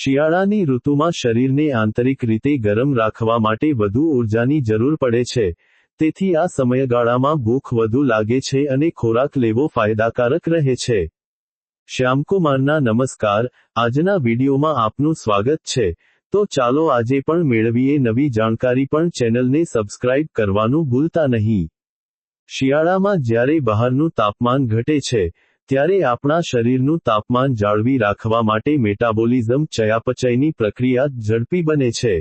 શિયાળાની ઋતુમાં શરીરને આંતરિક રીતે ગરમ રાખવા માટે વધુ ઊર્જાની જરૂર પડે છે, તેથી આ સમયગાળામાં ભૂખ વધુ લાગે છે અને ખોરાક લેવો ફાયદાકારક રહે છે. શ્યામકુમારના નમસ્કાર. આજના વિડીયોમાં આપનું સ્વાગત છે. તો ચાલો આજે પણ મેળવીએ નવી જાણકારી. પણ ચેનલને સબસ્ક્રાઇબ કરવાનું ભૂલતા નહીં. શિયાળામાં જ્યારે બહારનું તાપમાન ઘટે છે, ત્યારે આપણા શરીરનું તાપમાન જાળવી રાખવા માટે મેટાબોલિઝમ ચયાપચયની પ્રક્રિયા ઝડપી બને છે.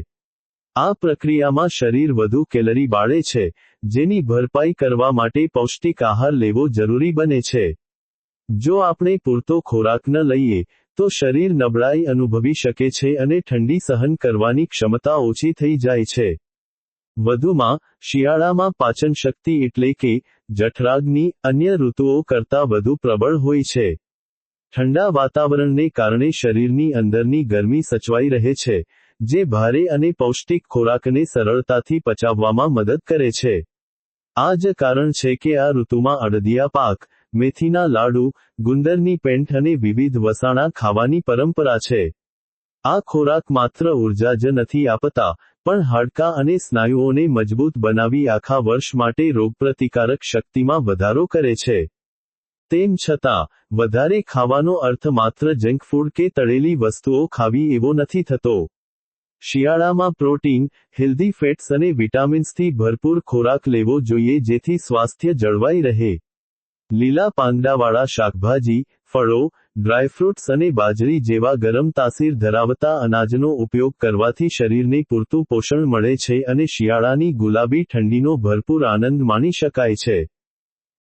આ પ્રક્રિયામાં શરીર વધુ કેલરી બાળે છે, જેની ભરપાઈ કરવા માટે પૌષ્ટિક આહાર લેવો જરૂરી બને છે. જો આપણે પૂરતો ખોરાક ન લઈએ, તો શરીર નબળાઈ અનુભવી શકે છે અને ઠંડી સહન કરવાની ક્ષમતા ઓછી થઈ જાય છે. વધુમાં, શિયાળામાં પાચનશક્તિ એટલે કે જઠરાગ્નિ અન્ય ઋતુઓ કરતાં વધુ પ્રબળ હોય છે. ઠંડા વાતાવરણને કારણે શરીરની અંદરની ગરમી સચવાઈ રહે છે, જે ભારે અને પૌષ્ટિક ખોરાકને સરળતાથી પચાવવામાં મદદ કરે છે. આ જ કારણ છે કે આ ઋતુમાં અડદિયા પાક, મેથીના લાડુ, ગુંદરની પેંઠ અને વિવિધ વસાણા ખાવાની પરંપરા છે. આ ખોરાક માત્ર ઊર્જા જ નથી આપતા, પણ હાડકાં અને સ્નાયુઓને મજબૂત બનાવી આખા વર્ષ માટે રોગપ્રતિકારક શક્તિમાં વધારો કરે છે. તેમ છતાં, વધારે ખાવાનો અર્થ માત્ર જંક ફૂડ કે તળેલી વસ્તુઓ ખાવી એવો નથી થતો. શિયાળામાં પ્રોટીન, હેલ્ધી ફેટ્સ અને વિટામિન્સથી ભરપૂર ખોરાક લેવો જોઈએ જેથી સ્વાસ્થ્ય જળવાઈ રહે. લીલા પાંદડાવાળા શાકભાજી, ફળો, ડ્રાયફ્રૂટ્સ અને બાજરી જેવા ગરમ તાસીર ધરાવતા અનાજનો ઉપયોગ કરવાથી શરીરને પૂરતું પોષણ મળે છે અને શિયાળાની ગુલાબી ઠંડીનો ભરપૂર આનંદ માણી શકાય છે.